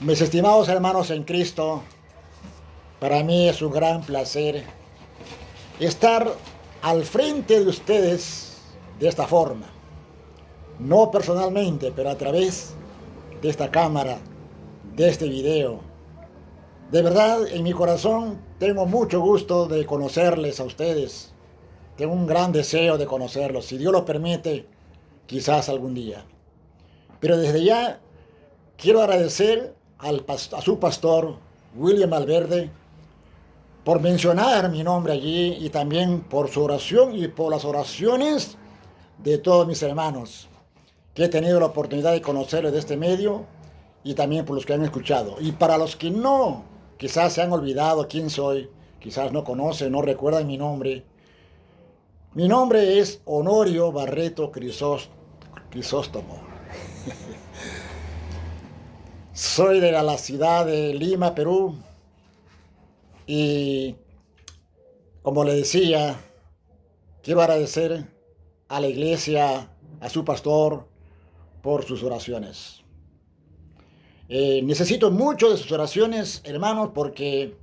Mis estimados hermanos en Cristo, para mí es un gran placer estar al frente de ustedes de esta forma. No personalmente, pero a través de esta cámara, de este video. De verdad, en mi corazón tengo mucho gusto de conocerles a ustedes. Tengo un gran deseo de conocerlos, si Dios lo permite, quizás algún día. Pero desde ya quiero agradecer a su pastor, William Valverde, por mencionar mi nombre allí y también por su oración y por las oraciones de todos mis hermanos que he tenido la oportunidad de conocerles de este medio y también por los que han escuchado. Y para los que no, quizás se han olvidado quién soy, quizás no conocen, no recuerdan mi nombre es Honorio Barreto Crisóstomo. Soy de la ciudad de Lima, Perú, y como le decía, quiero agradecer a la iglesia, a su pastor, por sus oraciones. Necesito mucho de sus oraciones, hermanos, porque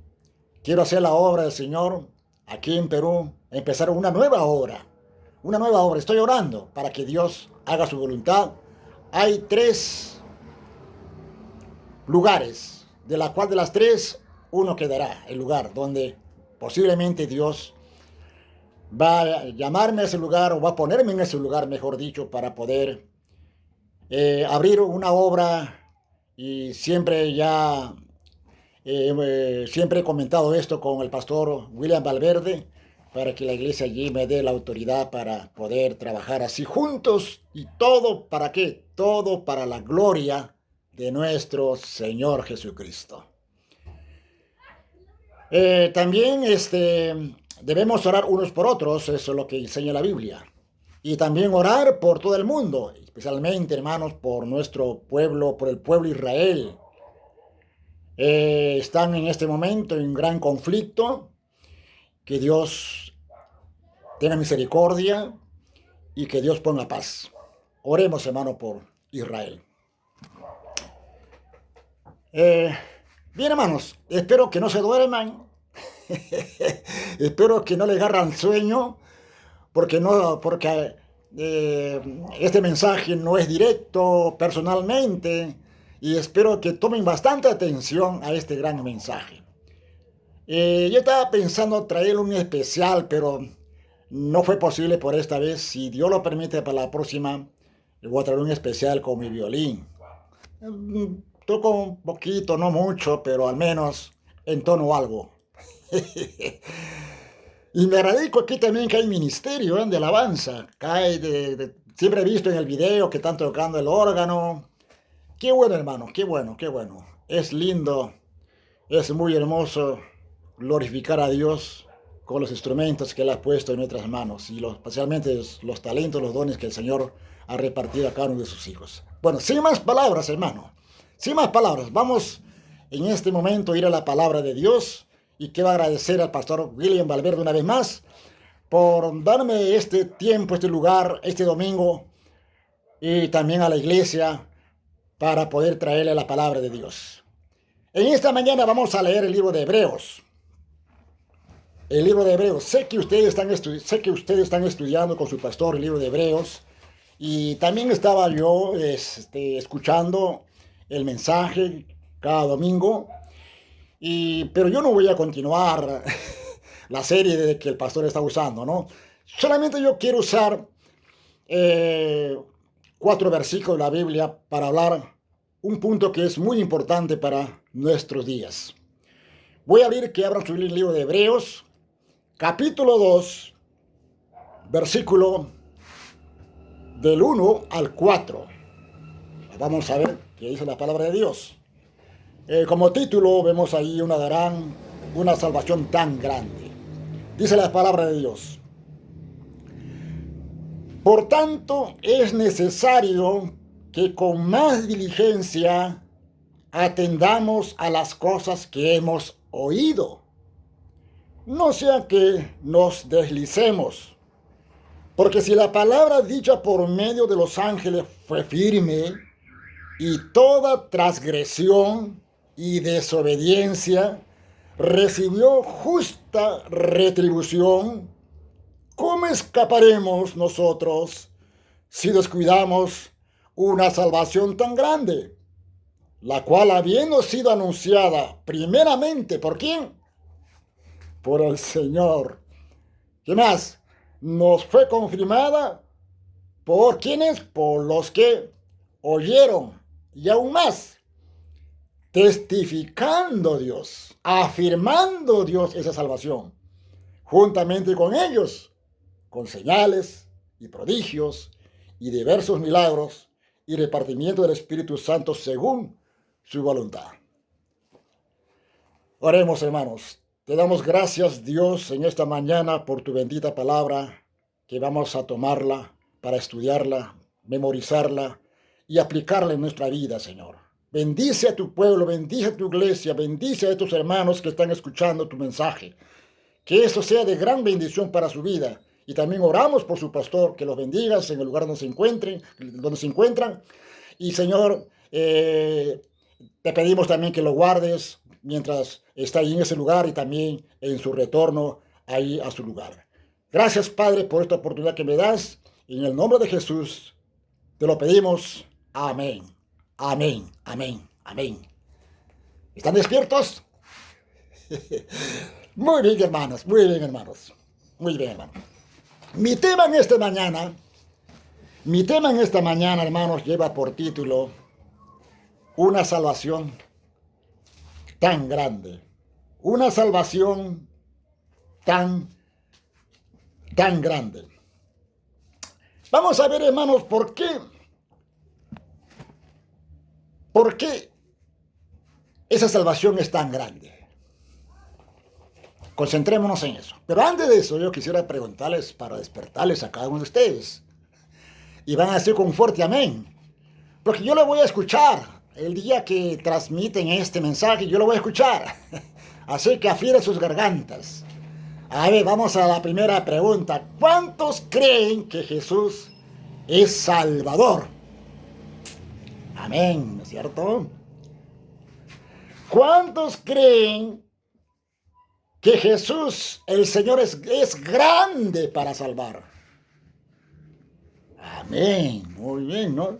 quiero hacer la obra del Señor aquí en Perú, empezar una nueva obra. Una nueva obra. Estoy orando para que Dios haga su voluntad. Hay 3 lugares, de la cual de las 3, uno quedará, el lugar donde posiblemente Dios va a llamarme a ese lugar, o va a ponerme en ese lugar, mejor dicho, para poder abrir una obra. Y siempre he comentado esto con el pastor William Valverde, para que la iglesia allí me dé la autoridad para poder trabajar así juntos. ¿Y todo para qué? Todo para la gloria de nuestro Señor Jesucristo. También debemos orar unos por otros, eso es lo que enseña la Biblia. Y también orar por todo el mundo, especialmente, hermanos, por nuestro pueblo, por el pueblo de Israel. Están en este momento en gran conflicto. Que Dios tenga misericordia y que Dios ponga paz. Oremos, hermano, por Israel. Bien, hermanos, espero que no se duerman. Espero que no les agarran sueño, porque este mensaje no es directo personalmente, y espero que tomen bastante atención a este gran mensaje. Yo estaba pensando traer un especial, pero no fue posible por esta vez. Si Dios lo permite, para la próxima voy a traer un especial con mi violín. Toco un poquito, no mucho, pero al menos entono algo. Y me radico aquí también que hay ministerio de alabanza. Siempre he visto en el video que están tocando el órgano. Qué bueno, hermano, qué bueno, qué bueno. Es lindo, es muy hermoso glorificar a Dios con los instrumentos que Él ha puesto en nuestras manos, y especialmente los talentos, los dones que el Señor ha repartido a cada uno de sus hijos. Bueno, sin más palabras, hermano, sin más palabras, vamos en este momento a ir a la palabra de Dios. Y quiero agradecer al pastor William Valverde una vez más por darme este tiempo, este lugar, este domingo, y también a la iglesia para poder traerle la palabra de Dios. En esta mañana vamos a leer el libro de Hebreos. El libro de Hebreos. Sé que ustedes están estudiando con su pastor el libro de Hebreos, y también estaba yo escuchando el mensaje cada domingo. Pero yo no voy a continuar la serie de que el pastor está usando, ¿no? Solamente yo quiero usar 4 versículos de la Biblia para hablar un punto que es muy importante para nuestros días. Voy a abrir que abran su libro de Hebreos, capítulo 2, versículo del 1 al 4. Vamos a ver qué dice la palabra de Dios. Como título vemos ahí una salvación tan grande. Dice la palabra de Dios: por tanto, es necesario que con más diligencia atendamos a las cosas que hemos oído, no sea que nos deslicemos. Porque si la palabra dicha por medio de los ángeles fue firme, y toda transgresión y desobediencia, recibió justa retribución, ¿cómo escaparemos nosotros si descuidamos una salvación tan grande, la cual habiendo sido anunciada primeramente por quién? Por el Señor. ¿Qué más? Nos fue confirmada por quienes, por los que oyeron, y aún más, testificando Dios, afirmando Dios esa salvación, juntamente con ellos, con señales y prodigios y diversos milagros y repartimiento del Espíritu Santo según su voluntad. Oremos, hermanos. Te damos gracias, Dios, en esta mañana por tu bendita palabra, que vamos a tomarla para estudiarla, memorizarla y aplicarla en nuestra vida, Señor. Bendice a tu pueblo, bendice a tu iglesia, bendice a tus hermanos que están escuchando tu mensaje. Que eso sea de gran bendición para su vida. Y también oramos por su pastor, que los bendigas en el lugar donde se encuentran. Y Señor, te pedimos también que lo guardes mientras está ahí en ese lugar y también en su retorno ahí a su lugar. Gracias, Padre, por esta oportunidad que me das. En el nombre de Jesús te lo pedimos. Amén. Amén. Amén. Amén. ¿Están despiertos? Muy bien, hermanos. Muy bien, hermanos. Muy bien, hermanos. Mi tema en esta mañana, hermanos, lleva por título una salvación tan grande. Una salvación tan grande. Vamos a ver, hermanos, ¿por qué esa salvación es tan grande? Concentrémonos en eso. Pero antes de eso, yo quisiera preguntarles para despertarles a cada uno de ustedes. Y van a decir con fuerte amén. Porque yo lo voy a escuchar. El día que transmiten este mensaje, yo lo voy a escuchar. Así que afilen sus gargantas. A ver, vamos a la primera pregunta. ¿Cuántos creen que Jesús es Salvador? Amén, ¿no es cierto? ¿Cuántos creen que Jesús, el Señor, es grande para salvar? Amén, muy bien, ¿no?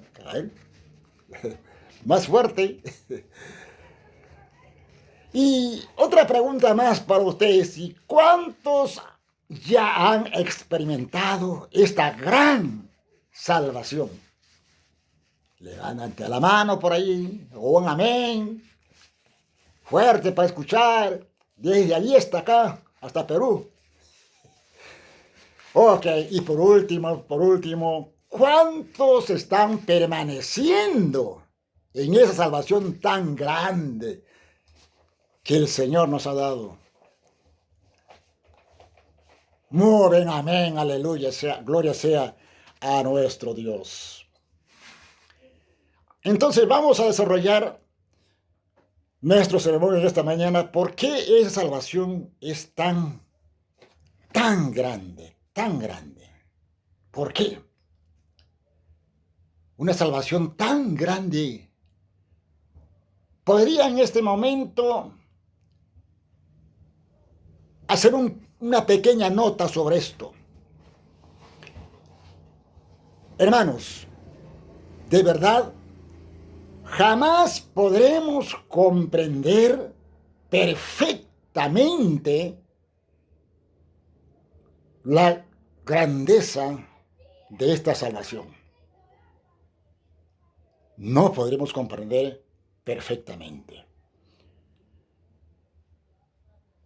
Más fuerte. Y otra pregunta más para ustedes. ¿Y cuántos ya han experimentado esta gran salvación? Levántate la mano por ahí, o un amén. Fuerte para escuchar. Desde allí hasta acá, hasta Perú. Ok, y por último, ¿cuántos están permaneciendo en esa salvación tan grande que el Señor nos ha dado? Muy bien, amén, aleluya, gloria sea a nuestro Dios. Entonces vamos a desarrollar nuestro sermón en esta mañana. ¿Por qué esa salvación es tan grande? Tan grande. ¿Por qué? Una salvación tan grande. Podría en este momento hacer una pequeña nota sobre esto. Hermanos, de verdad, jamás podremos comprender perfectamente la grandeza de esta salvación. No podremos comprender perfectamente.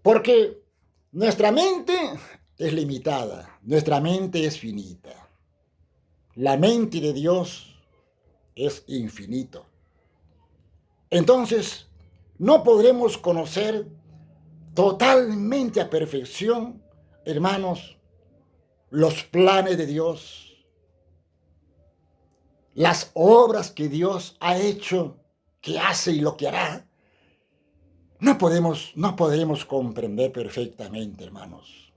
Porque nuestra mente es limitada, nuestra mente es finita. La mente de Dios es infinito. Entonces, no podremos conocer totalmente a perfección, hermanos, los planes de Dios, las obras que Dios ha hecho, que hace y lo que hará. No podemos comprender perfectamente, hermanos.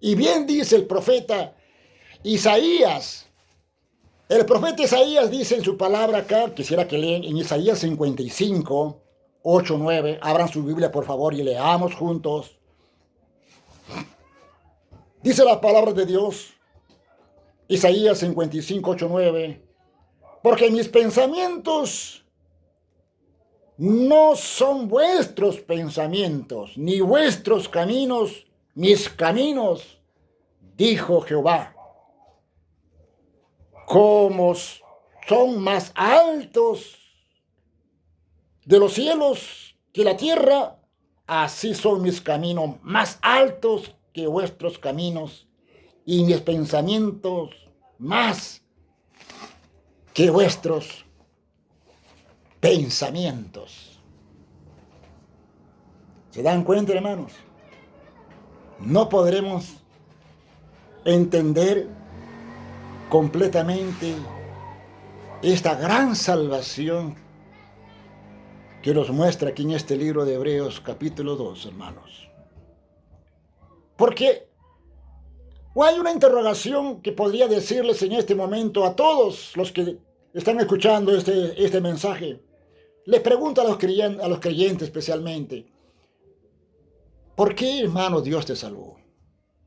Y bien dice el profeta Isaías. El profeta Isaías dice en su palabra acá, quisiera que lean en Isaías 55, 8:9. Abran su Biblia, por favor, y leamos juntos. Dice la palabra de Dios, Isaías 55, 8-9. Porque mis pensamientos no son vuestros pensamientos, ni vuestros caminos, mis caminos, dijo Jehová. Como son más altos de los cielos que la tierra, así son mis caminos más altos que vuestros caminos, y mis pensamientos más que vuestros pensamientos. ¿Se dan cuenta, hermanos? No podremos entender completamente esta gran salvación que nos muestra aquí en este libro de Hebreos capítulo 2, hermanos. Porque hay una interrogación que podría decirles en este momento a todos los que están escuchando este mensaje. Les pregunto a los creyentes especialmente, ¿por qué, hermano, Dios te salvó?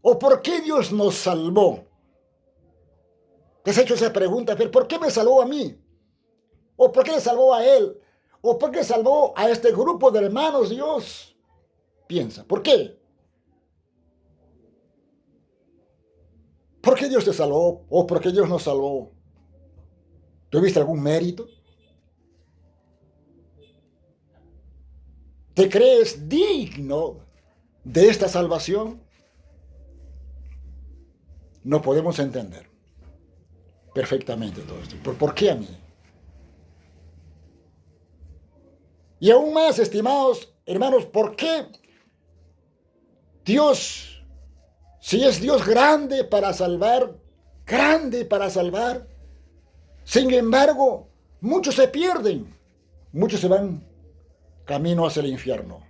¿O por qué Dios nos salvó? ¿Te has hecho esa pregunta? ¿Pero por qué me salvó a mí? ¿O por qué le salvó a él? ¿O por qué salvó a este grupo de hermanos Dios? Piensa, ¿por qué? ¿Por qué Dios te salvó? ¿O por qué Dios nos salvó? ¿Tuviste algún mérito? ¿Te crees digno de esta salvación? No podemos entender perfectamente todo esto. ¿Por qué a mí? Y aún más, estimados hermanos, ¿por qué Dios, si es Dios grande para salvar, sin embargo, muchos se pierden, muchos se van camino hacia el infierno?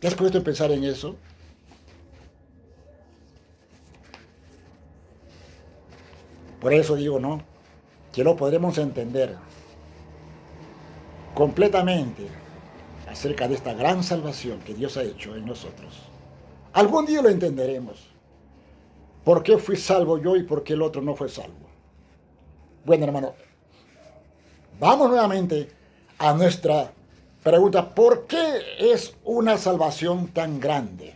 ¿Te has puesto a pensar en eso? Por eso digo, ¿no? Que lo podremos entender completamente acerca de esta gran salvación que Dios ha hecho en nosotros. Algún día lo entenderemos. ¿Por qué fui salvo yo y por qué el otro no fue salvo? Bueno, hermano, vamos nuevamente a nuestra pregunta. ¿Por qué es una salvación tan grande?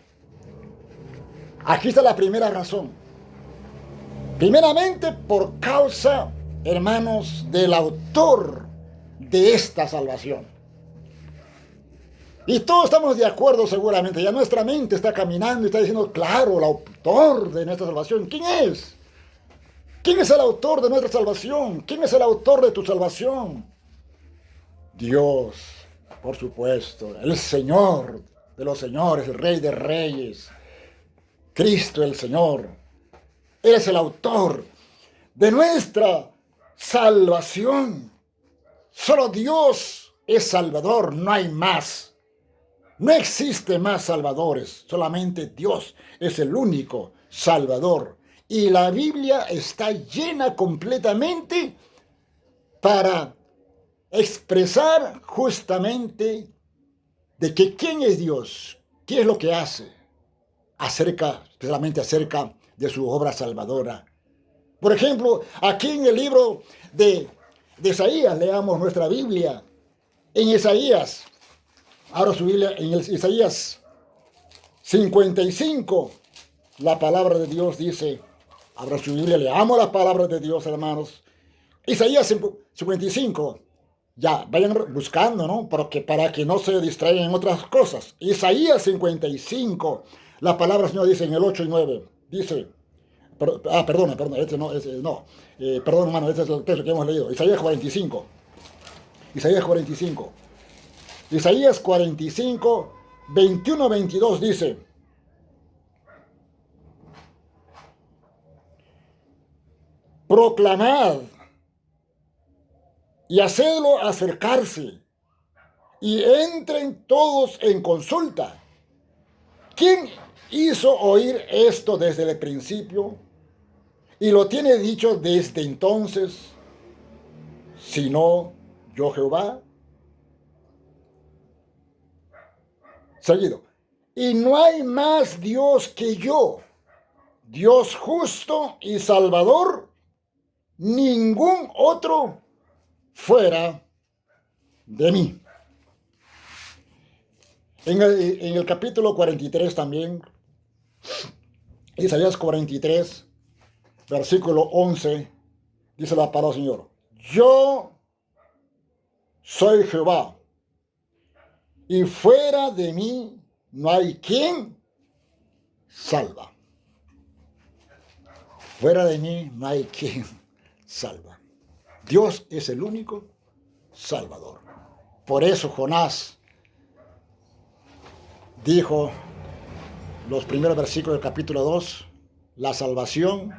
Aquí está la primera razón. Primeramente, por causa, hermanos, del autor de esta salvación. Y todos estamos de acuerdo seguramente, ya nuestra mente está caminando y está diciendo, claro, el autor de nuestra salvación, ¿quién es? ¿Quién es el autor de nuestra salvación? ¿Quién es el autor de tu salvación? Dios, por supuesto, el Señor de los señores, el Rey de reyes, Cristo el Señor. Él es el autor de nuestra salvación. Solo Dios es Salvador, no hay más. No existe más salvadores, solamente Dios es el único Salvador. Y la Biblia está llena completamente para expresar justamente de que quién es Dios, qué es lo que hace, especialmente acerca de su obra salvadora. Por ejemplo, aquí en el libro de Isaías, leamos nuestra Biblia. En Isaías, abra su Biblia, en Isaías 55, la palabra de Dios dice, abra su Biblia, leamos la palabra de Dios, hermanos. Isaías 55, ya, vayan buscando, ¿no? Para que no se distraigan en otras cosas. Isaías 55, la palabra del Señor dice en el 8 y 9, dice, perdona, perdón, perdón, hermano, este es el texto que hemos leído. Isaías 45, Isaías 45, Isaías 45, 21-22 dice, proclamad y hacedlo acercarse, y entren todos en consulta. ¿Quién hizo oír esto desde el principio y lo tiene dicho desde entonces, sino yo Jehová? Seguido. Y no hay más Dios que yo, Dios justo y salvador, ningún otro fuera de mí. En el capítulo 43 también, Isaías 43, versículo 11, dice la palabra del Señor. Yo soy Jehová, y fuera de mí no hay quien salva. Fuera de mí no hay quien salva. Dios es el único Salvador. Por eso Jonás dijo los primeros versículos del capítulo 2, la salvación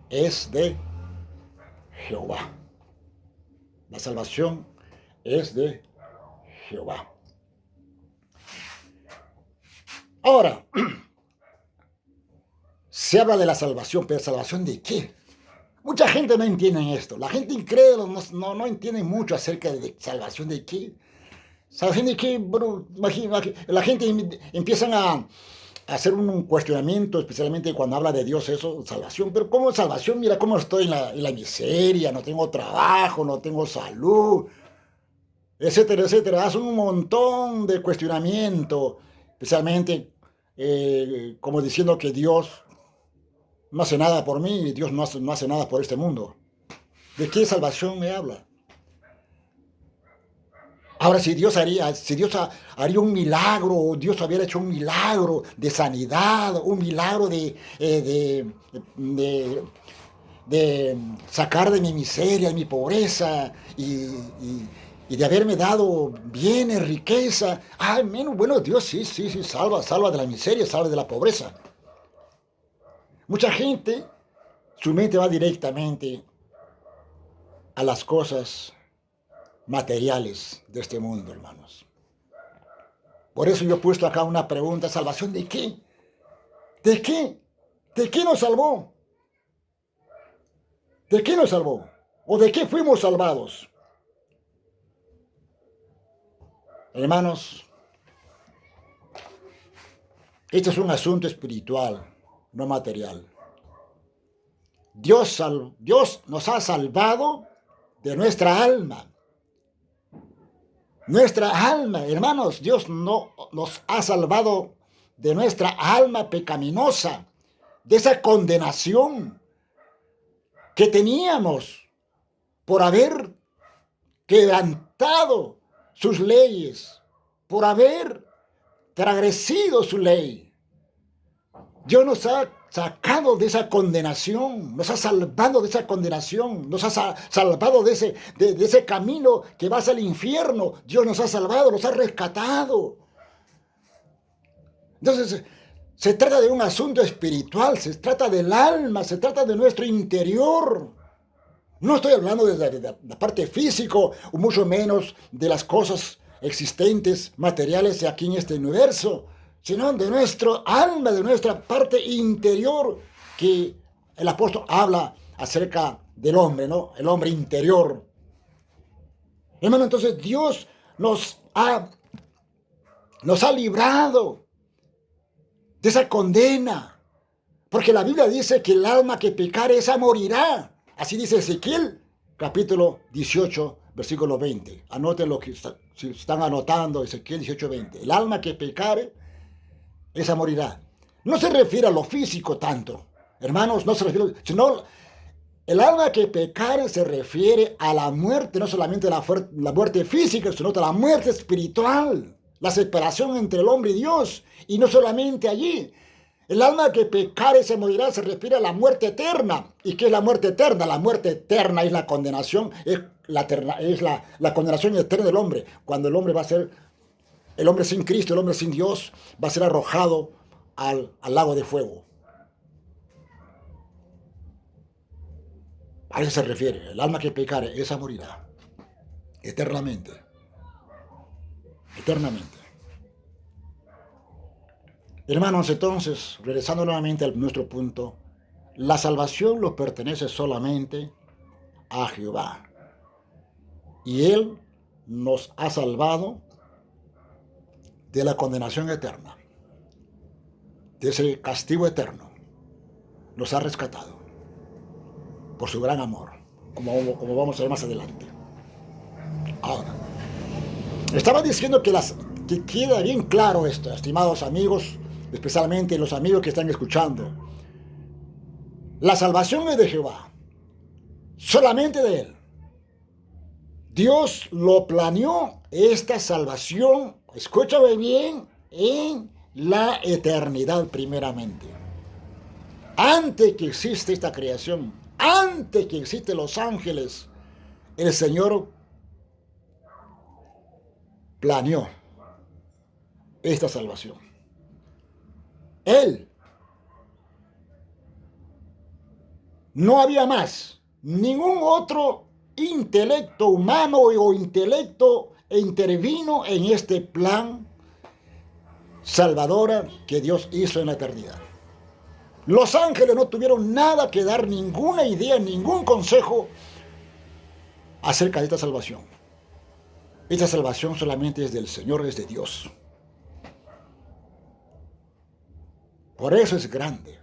es de Jehová. La salvación es de Jehová. Ahora, se habla de la salvación, pero ¿salvación de qué? Mucha gente no entiende esto. La gente incrédula no entiende mucho acerca de salvación de qué. ¿Salvación de qué? Bueno, la gente empieza a hacer un cuestionamiento, especialmente cuando habla de Dios, eso, salvación. Pero ¿cómo salvación? Mira cómo estoy en la miseria, no tengo trabajo, no tengo salud, etcétera, etcétera. Hacen un montón de cuestionamiento, especialmente como diciendo que Dios no hace nada por mí y Dios no hace nada por este mundo. ¿De qué salvación me habla? Ahora, si Dios haría un milagro, o Dios hubiera hecho un milagro de sanidad, un milagro de, de sacar de mi miseria, de mi pobreza y de haberme dado bienes, riqueza. Ay, bueno, Dios sí, salva de la miseria, salva de la pobreza. Mucha gente, su mente va directamente a las cosas materiales de este mundo, hermanos. Por eso yo he puesto acá una pregunta, ¿salvación de qué? ¿De qué? ¿De qué nos salvó? ¿De qué nos salvó? ¿O de qué fuimos salvados? Hermanos, este es un asunto espiritual, no material. Dios nos ha salvado de nuestra alma. Nuestra alma, hermanos, Dios no nos ha salvado de nuestra alma pecaminosa, de esa condenación que teníamos por haber quebrantado sus leyes, por haber transgredido su ley. Dios nos ha sacado de esa condenación, nos ha salvado de esa condenación, nos ha salvado de ese camino que va hacia el infierno. Dios nos ha salvado, nos ha rescatado. Entonces, se trata de un asunto espiritual, se trata del alma, se trata de nuestro interior. No estoy hablando de la parte física, o mucho menos de las cosas existentes, materiales aquí en este universo, sino de nuestro alma, de nuestra parte interior, que el apóstol habla acerca del hombre, ¿no? El hombre interior. Hermano, entonces Dios nos ha librado de esa condena, porque la Biblia dice que el alma que pecare, esa morirá. Así dice Ezequiel, capítulo 18, versículo 20. Anoten lo que si están anotando, Ezequiel 18, 20. El alma que pecare, esa morirá. No se refiere a lo físico tanto, hermanos, no se refiere, sino el alma que pecare se refiere a la muerte, no solamente la muerte física, sino a la muerte espiritual, la separación entre el hombre y Dios, y no solamente allí. El alma que pecare se morirá se refiere a la muerte eterna. ¿Y qué es la muerte eterna? La muerte eterna es la condenación, es la condenación eterna del hombre. Cuando el hombre va a ser, el hombre sin Cristo, el hombre sin Dios, va a ser arrojado al lago de fuego. A eso se refiere. El alma que pecare, esa morirá. Eternamente. Eternamente. Hermanos, entonces, regresando nuevamente a nuestro punto, la salvación lo pertenece solamente a Jehová. Y Él nos ha salvado de la condenación eterna, de ese castigo eterno, nos ha rescatado por su gran amor, como vamos a ver más adelante. Ahora, estaba diciendo que queda bien claro esto, estimados amigos, especialmente los amigos que están escuchando. La salvación es de Jehová, solamente de Él. Dios lo planeó, esta salvación, escúchame bien, en la eternidad primeramente. Antes que existe esta creación, antes que existen los ángeles, el Señor planeó esta salvación. Él. No había más. Ningún otro intelecto humano o intelecto intervino en este plan salvador que Dios hizo en la eternidad. Los ángeles no tuvieron nada que dar, ninguna idea, ningún consejo acerca de esta salvación. Esta salvación solamente es del Señor, es de Dios. Por eso es grande.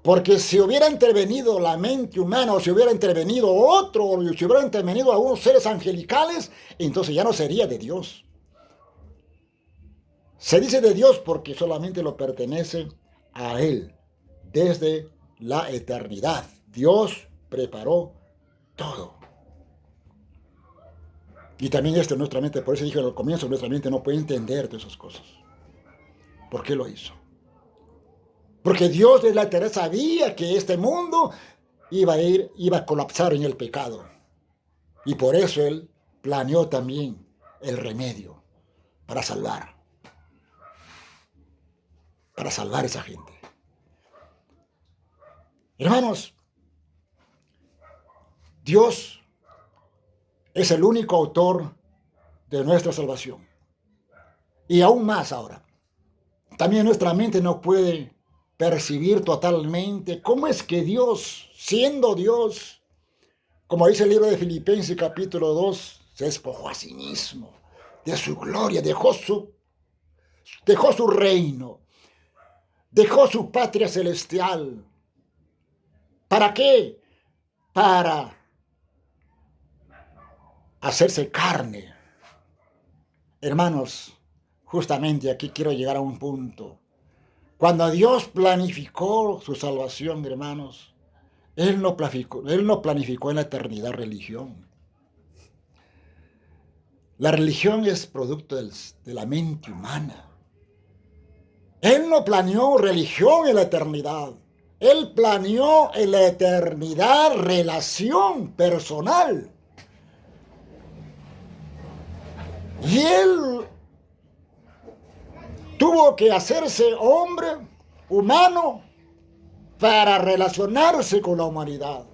Porque si hubiera intervenido la mente humana, o si hubiera intervenido otro, o si hubiera intervenido algunos seres angelicales, entonces ya no sería de Dios. Se dice de Dios porque solamente lo pertenece a Él, desde la eternidad. Dios preparó todo. Y también esto nuestra mente, por eso dije al comienzo, nuestra mente no puede entender todas esas cosas. ¿Por qué lo hizo? Porque Dios de la eternidad sabía que este mundo iba a colapsar en el pecado. Y por eso Él planeó también el remedio para salvar a esa gente. Hermanos, Dios es el único autor de nuestra salvación. Y aún más ahora, también nuestra mente no puede percibir totalmente cómo es que Dios, siendo Dios, como dice el libro de Filipenses capítulo 2, se despojó a sí mismo de su gloria, dejó su reino, dejó su patria celestial. ¿Para qué? Para hacerse carne. Hermanos, justamente aquí quiero llegar a un punto. Cuando Dios planificó su salvación, hermanos, Él no planificó en la eternidad religión. La religión es producto de la mente humana. Él no planeó religión en la eternidad. Él planeó en la eternidad relación personal. Y Él tuvo que hacerse hombre, humano, para relacionarse con la humanidad.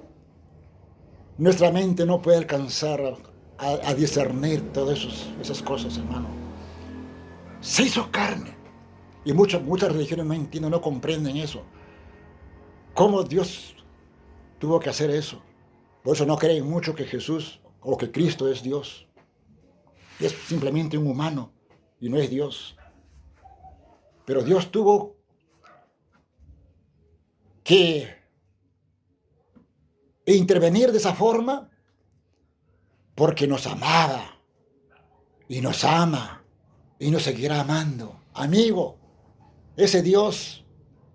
Nuestra mente no puede alcanzar a discernir todas esas cosas, hermano. Se hizo carne. Y muchas religiones no entienden, no comprenden eso. ¿Cómo Dios tuvo que hacer eso? Por eso no creen mucho que Jesús o que Cristo es Dios. Es simplemente un humano y no es Dios. Pero Dios tuvo que intervenir de esa forma porque nos amaba y nos ama y nos seguirá amando. Amigo, ese Dios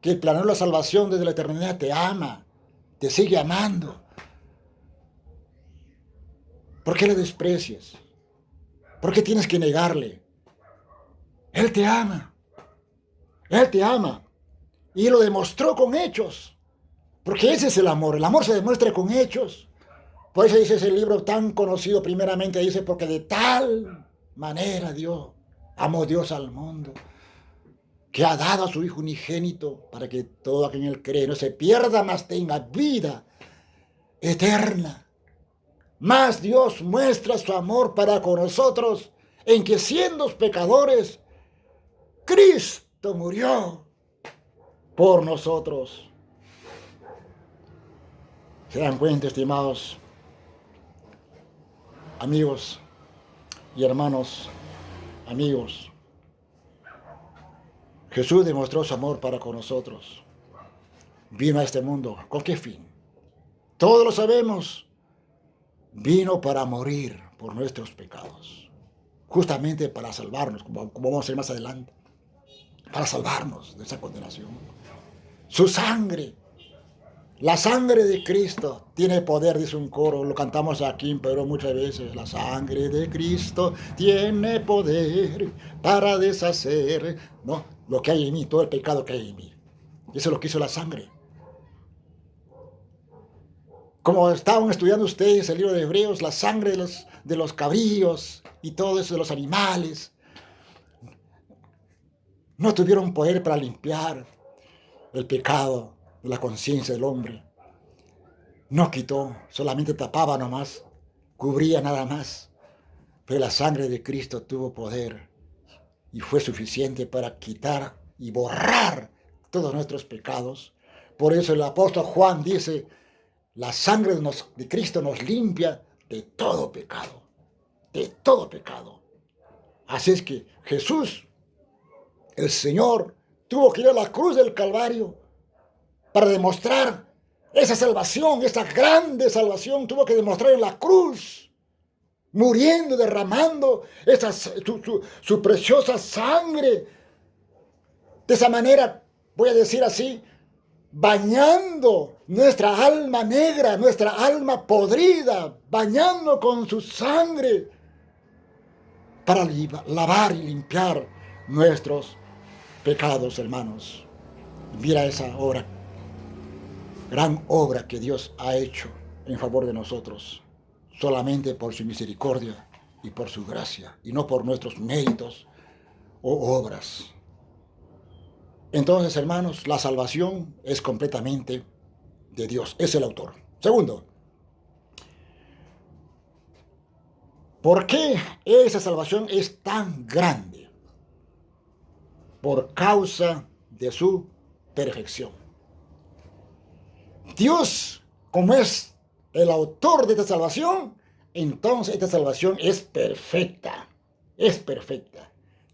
que planeó la salvación desde la eternidad te ama, te sigue amando. ¿Por qué le desprecias? ¿Por qué tienes que negarle? Él te ama. Él te ama. Y lo demostró con hechos. Porque ese es el amor. El amor se demuestra con hechos. Por eso dice ese libro tan conocido, primeramente dice, porque de tal manera amó Dios al mundo, que ha dado a su Hijo unigénito para que todo aquel en él cree no se pierda, mas tenga vida eterna. Mas Dios muestra su amor para con nosotros en que siendo pecadores, Cristo murió por nosotros. ¿Se dan cuenta, estimados amigos y hermanos, amigos? Jesús demostró su amor para con nosotros. Vino a este mundo. ¿Con qué fin? Todos lo sabemos. Vino para morir por nuestros pecados. Justamente para salvarnos, como vamos a ver más adelante. Para salvarnos de esa condenación. Su sangre. La sangre de Cristo tiene poder, dice un coro, lo cantamos aquí en Perú muchas veces. La sangre de Cristo tiene poder para deshacer, ¿no?, lo que hay en mí, todo el pecado que hay en mí. Eso es lo que hizo la sangre. Como estaban estudiando ustedes el libro de Hebreos, la sangre de los cabríos y todo eso de los animales no tuvieron poder para limpiar el pecado de la conciencia del hombre. No quitó, solamente tapaba nomás, cubría nada más. Pero la sangre de Cristo tuvo poder y fue suficiente para quitar y borrar todos nuestros pecados. Por eso el apóstol Juan dice, la sangre de Cristo nos limpia de todo pecado, de todo pecado. Así es que Jesús, el Señor, tuvo que ir a la cruz del Calvario para demostrar esa salvación, esa grande salvación. Tuvo que demostrar en la cruz, muriendo, derramando su preciosa sangre. De esa manera, voy a decir así, bañando nuestra alma negra, nuestra alma podrida, bañando con su sangre para lavar y limpiar nuestros pecados, hermanos. Mira esa obra, gran obra que Dios ha hecho en favor de nosotros, solamente por su misericordia y por su gracia, y no por nuestros méritos o obras. Entonces, hermanos, la salvación es completamente de Dios, es el autor. Segundo, ¿por qué esa salvación es tan grande? Por causa de su perfección. Dios, como es el autor de esta salvación, entonces esta salvación es perfecta. Es perfecta.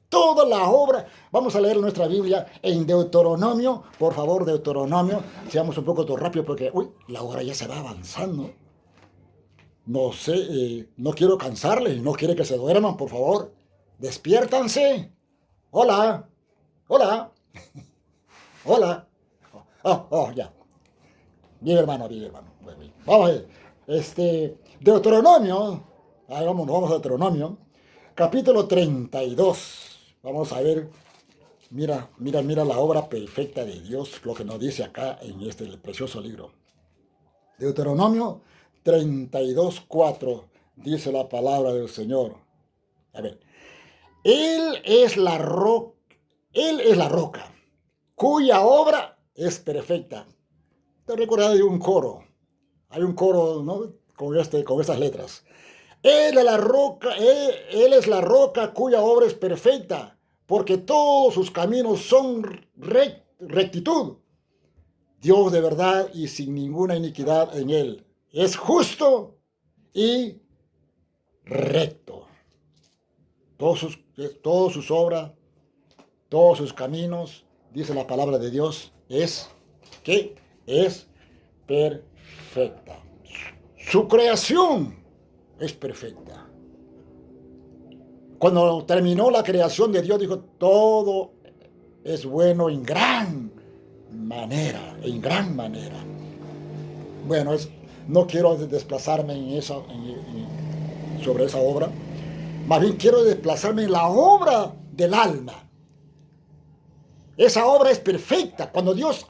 Toda la obra, vamos a leer nuestra Biblia en Deuteronomio, por favor, Deuteronomio, seamos un poco rápido porque, la hora ya se va avanzando. No sé, no quiero cansarles, no quiero que se duerman, por favor. Despiértanse. Hola, hola, hola. Ya. Bien, hermano, bien, hermano. Vamos a ver. Deuteronomio, vamos a Deuteronomio, capítulo 32. Vamos a ver, mira la obra perfecta de Dios, lo que nos dice acá en este precioso libro. Deuteronomio 32:4 dice la palabra del Señor. A ver, Él es la roca, cuya obra es perfecta. Te recuerdas de un coro, hay un coro, ¿no?, con estas letras. Él es la roca cuya obra es perfecta, porque todos sus caminos son rectitud. Dios de verdad y sin ninguna iniquidad en él. Es justo y recto. Todas sus obras, todos sus caminos, dice la palabra de Dios, es perfecta. Su creación es perfecta. Cuando terminó la creación de Dios, dijo, todo es bueno en gran manera, Bueno, no quiero desplazarme sobre esa obra, más bien quiero desplazarme en la obra del alma. Esa obra es perfecta. Cuando Dios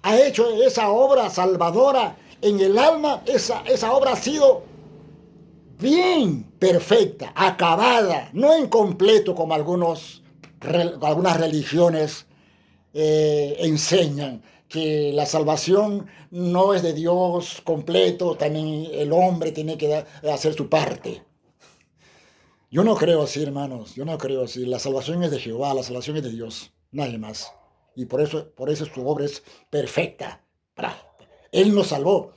ha hecho esa obra salvadora en el alma, esa obra ha sido bien perfecta, acabada, no incompleto como algunas religiones enseñan, que la salvación no es de Dios completo, también el hombre tiene que hacer su parte. Yo no creo así, hermanos, yo no creo así. La salvación es de Jehová, la salvación es de Dios, nadie más. Y por eso su obra es perfecta. Él nos salvó.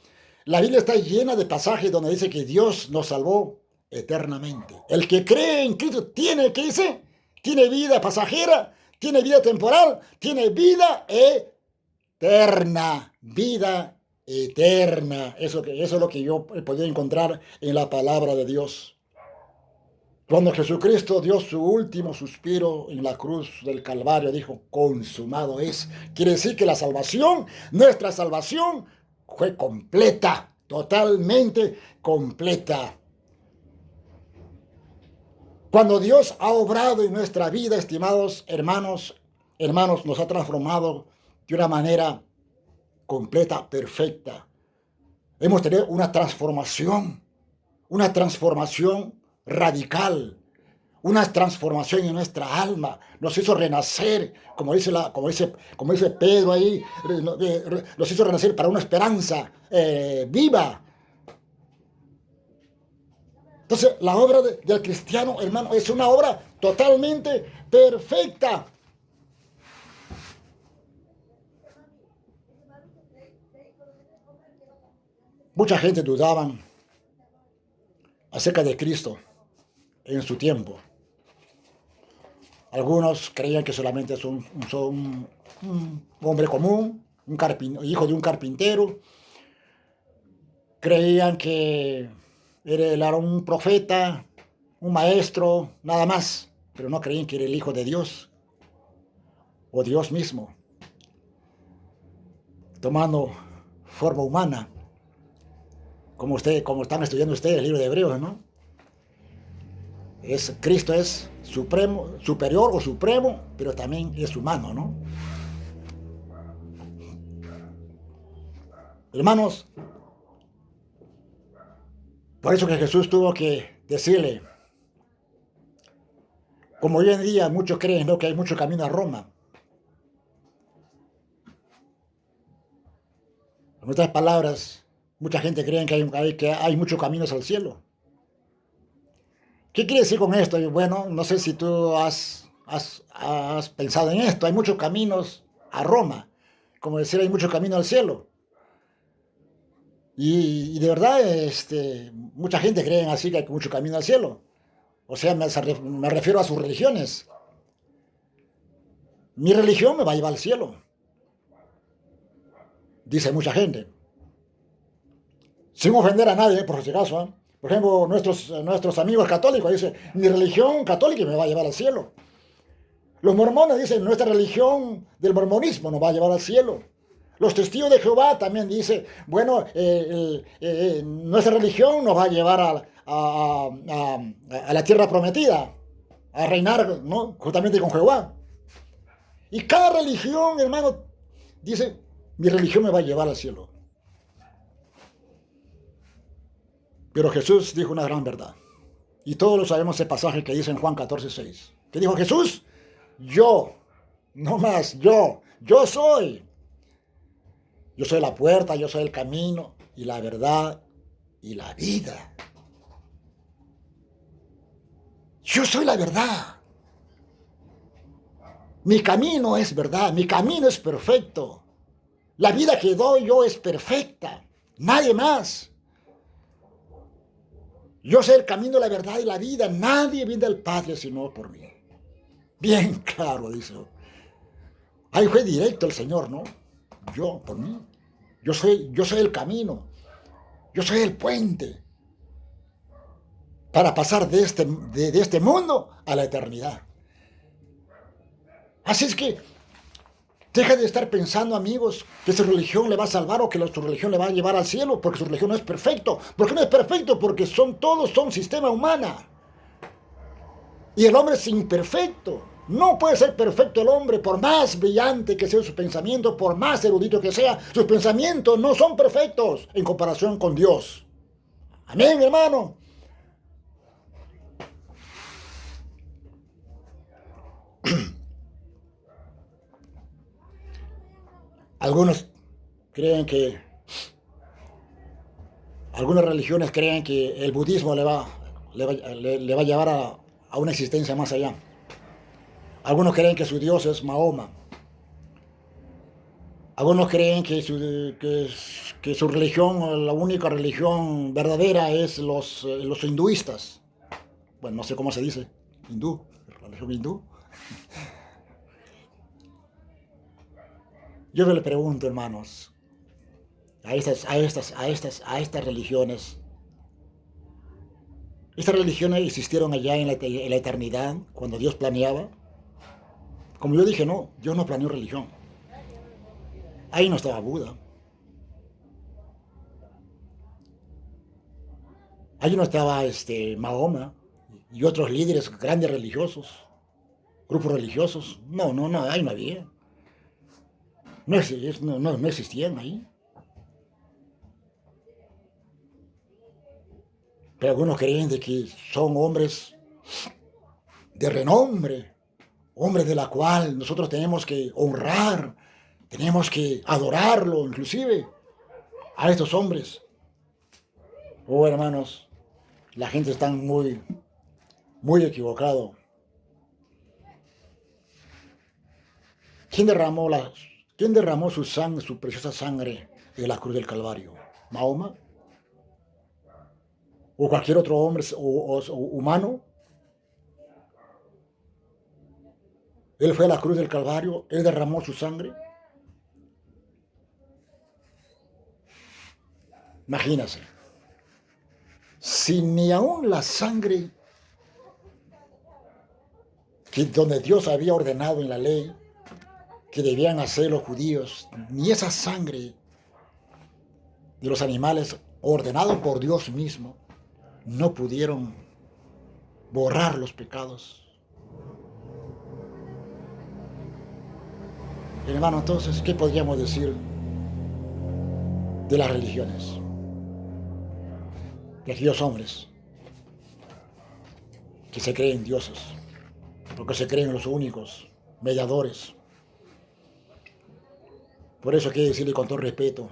La Biblia está llena de pasajes donde dice que Dios nos salvó eternamente. El que cree en Cristo tiene, ¿qué dice? Tiene vida pasajera, tiene vida temporal, tiene vida eterna. Vida eterna. Eso es lo que yo he podido encontrar en la palabra de Dios. Cuando Jesucristo dio su último suspiro en la cruz del Calvario, dijo, consumado es. Quiere decir que la salvación, nuestra salvación, fue completa, totalmente completa. Cuando Dios ha obrado en nuestra vida, estimados hermanos, nos ha transformado de una manera completa, perfecta. Hemos tenido una transformación radical, una transformación en nuestra alma. Nos hizo renacer, como dice Pedro ahí, nos hizo renacer para una esperanza viva. Entonces, la obra del cristiano, hermano, es una obra totalmente perfecta. Mucha gente dudaban acerca de Cristo en su tiempo. Algunos creían que solamente es un hombre común, hijo de un carpintero. Creían que él era un profeta, un maestro, nada más. Pero no creían que era el Hijo de Dios o Dios mismo, tomando forma humana, como están estudiando ustedes el libro de Hebreos, ¿no? Cristo es supremo, superior o supremo, pero también es humano, ¿no? Hermanos, por eso que Jesús tuvo que decirle, como hoy en día muchos creen, ¿no?, que hay mucho camino a Roma. En otras palabras, mucha gente cree que hay muchos caminos al cielo. ¿Qué quiere decir con esto? Bueno, no sé si tú has pensado en esto. Hay muchos caminos a Roma. Como decir, hay muchos caminos al cielo. Y de verdad, mucha gente cree así que hay mucho camino al cielo. O sea, me refiero a sus religiones. Mi religión me va a llevar al cielo, dice mucha gente. Sin ofender a nadie, por si acaso, ¿eh? Por ejemplo, nuestros amigos católicos dicen, mi religión católica me va a llevar al cielo. Los mormones dicen, nuestra religión del mormonismo nos va a llevar al cielo. Los testigos de Jehová también dicen, bueno, nuestra religión nos va a llevar a la tierra prometida, a reinar, ¿no?, justamente con Jehová. Y cada religión, hermano, dice, mi religión me va a llevar al cielo. Pero Jesús dijo una gran verdad. Y todos lo sabemos ese pasaje que dice en Juan 14:6. Que dijo Jesús, yo, no más, yo soy. Yo soy la puerta, yo soy el camino y la verdad y la vida. Yo soy la verdad. Mi camino es verdad, mi camino es perfecto. La vida que doy yo es perfecta, nadie más. Yo soy el camino, la verdad y la vida. Nadie viene al Padre sino por mí. Bien claro, dice. Ahí fue directo el Señor, ¿no? Yo, por mí. Yo soy el camino. Yo soy el puente para pasar de este mundo a la eternidad. Así es que deja de estar pensando, amigos, que su religión le va a salvar o que su religión le va a llevar al cielo, porque su religión no es perfecto. ¿Por qué no es perfecto? Porque todos son sistema humano. Y el hombre es imperfecto. No puede ser perfecto el hombre, por más brillante que sea su pensamiento, por más erudito que sea, sus pensamientos no son perfectos en comparación con Dios. Amén, hermano. Algunos creen que, algunas religiones creen que el budismo le va a llevar a una existencia más allá. Algunos creen que su Dios es Mahoma. Algunos creen que su religión, la única religión verdadera es los hinduistas. Bueno, no sé cómo se dice, hindú, religión hindú. Yo me le pregunto, hermanos, a estas religiones. Estas religiones existieron allá en la eternidad, cuando Dios planeaba. Como yo dije, no, Dios no planeó religión. Ahí no estaba Buda. Ahí no estaba Mahoma y otros líderes grandes religiosos, grupos religiosos. No, no, no, ahí no había. No existían ahí. Pero algunos creen de que son hombres de renombre, hombres de la cual nosotros tenemos que honrar, tenemos que adorarlo, inclusive a estos hombres. Oh, hermanos, la gente está muy, muy equivocado. ¿Quién derramó, quién derramó su sangre, su preciosa sangre en la cruz del Calvario? ¿Mahoma? ¿O cualquier otro hombre o humano? Él fue a la cruz del Calvario, él derramó su sangre. Imagínense, si ni aún la sangre donde Dios había ordenado en la ley que debían hacer los judíos, ni esa sangre de los animales ordenado por Dios mismo, no pudieron borrar los pecados. Hermano, entonces, ¿qué podríamos decir de las religiones? De aquellos hombres que se creen dioses, porque se creen los únicos mediadores. Por eso quiero decirle con todo respeto,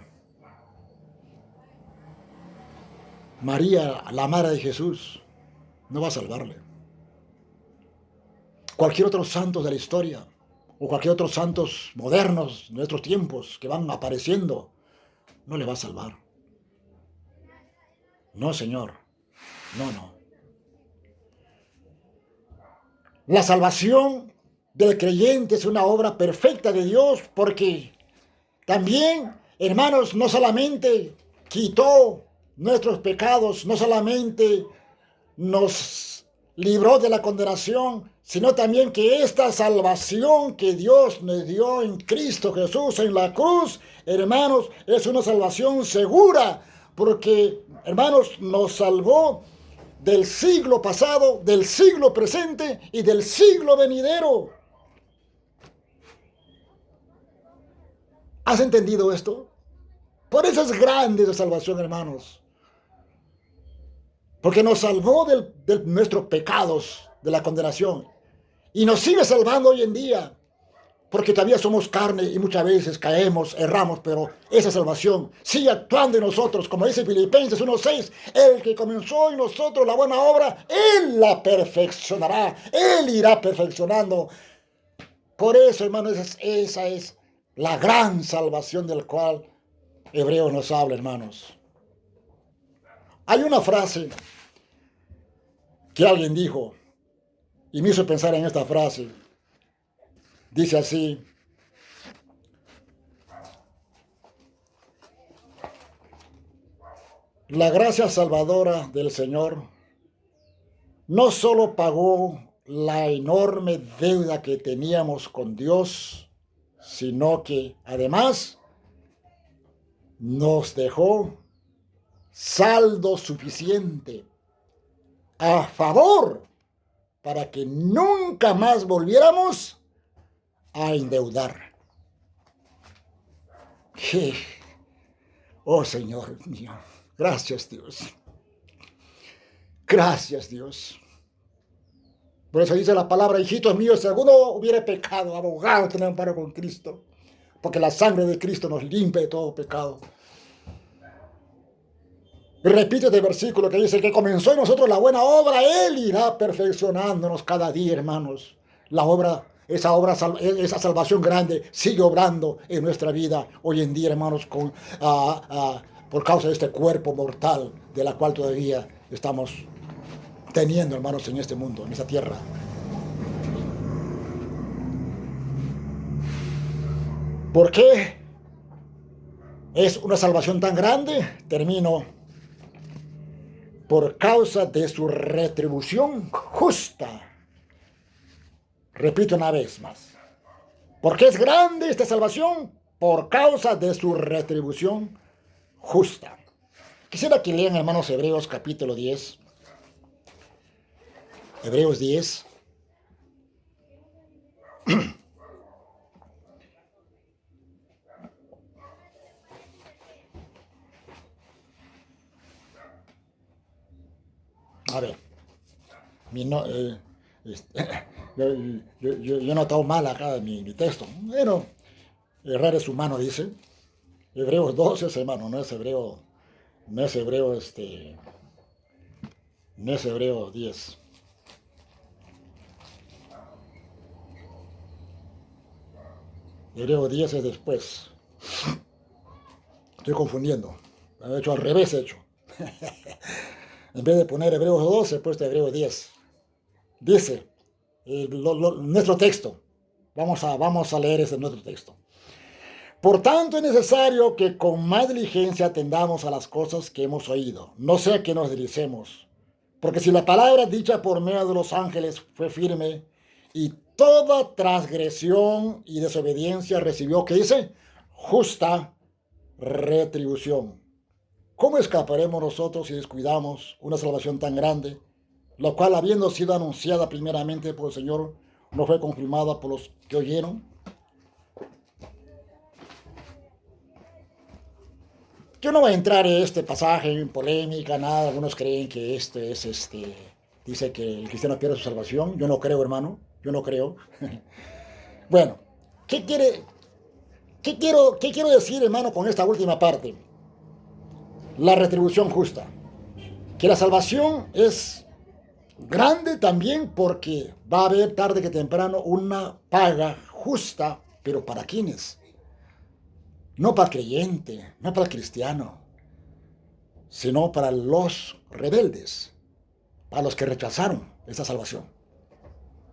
María, la madre de Jesús, no va a salvarle. Cualquier otro santo de la historia, o cualquier otro santos modernos de nuestros tiempos que van apareciendo, no le va a salvar. No, Señor. No, no. La salvación del creyente es una obra perfecta de Dios, porque también, hermanos, no solamente quitó nuestros pecados, no solamente nos libró de la condenación, sino también que esta salvación que Dios nos dio en Cristo Jesús en la cruz, hermanos, es una salvación segura, porque, hermanos, nos salvó del siglo pasado, del siglo presente y del siglo venidero. ¿Has entendido esto? Por eso es grande la salvación, hermanos. Porque nos salvó de nuestros pecados, de la condenación. Y nos sigue salvando hoy en día. Porque todavía somos carne y muchas veces caemos, erramos, pero esa salvación sigue actuando en nosotros. Como dice Filipenses 1:6, el que comenzó en nosotros la buena obra, Él la perfeccionará. Él irá perfeccionando. Por eso, hermanos, esa es la gran salvación del cual Hebreo nos habla, hermanos. Hay una frase que alguien dijo y me hizo pensar en esta frase. Dice así: la gracia salvadora del Señor no solo pagó la enorme deuda que teníamos con Dios, sino que además nos dejó saldo suficiente a favor para que nunca más volviéramos a endeudar. Oh Señor mío, gracias Dios. Gracias Dios. Por eso dice la palabra: hijitos míos, si alguno hubiera pecado, abogado tener amparo con Cristo, porque la sangre de Cristo nos limpia de todo pecado. Y repite este versículo que dice que comenzó en nosotros la buena obra, Él irá perfeccionándonos cada día, hermanos. La obra, esa salvación grande sigue obrando en nuestra vida hoy en día, hermanos, por causa de este cuerpo mortal de la cual todavía estamos teniendo, hermanos, en este mundo, en esta tierra. ¿Por qué es una salvación tan grande? Termino. Por causa de su retribución justa. Repito una vez más. ¿Por qué es grande esta salvación? Por causa de su retribución justa. Quisiera que lean, hermanos, Hebreos capítulo 10. Hebreos 10. A ver, este, yo he notado mal acá mi texto. Bueno, errar es humano, dice. Hebreos 12 es hermano, no es hebreo, no es hebreo, no es hebreo 10. Hebreo 10 es después. Estoy confundiendo. He hecho al revés, he hecho. En vez de poner Hebreos 12, he puesto Hebreos 10. Dice, nuestro texto. Vamos a leer ese nuestro texto. Por tanto, es necesario que con más diligencia atendamos a las cosas que hemos oído, no sea que nos deslicemos. Porque si la palabra dicha por medio de los ángeles fue firme, y toda transgresión y desobediencia recibió, ¿qué dice? Justa retribución. ¿Cómo escaparemos nosotros si descuidamos una salvación tan grande, la cual, habiendo sido anunciada primeramente por el Señor, no fue confirmada por los que oyeron? Yo no voy a entrar en este pasaje en polémica, nada. Algunos creen que dice que el cristiano pierde su salvación. Yo no creo, hermano. Yo no creo. Bueno, qué quiero decir, hermano, con esta última parte? La retribución justa. Que la salvación es grande también porque va a haber tarde que temprano una paga justa, pero ¿para quiénes? No para el creyente, no para el cristiano, sino para los rebeldes, para los que rechazaron esa salvación.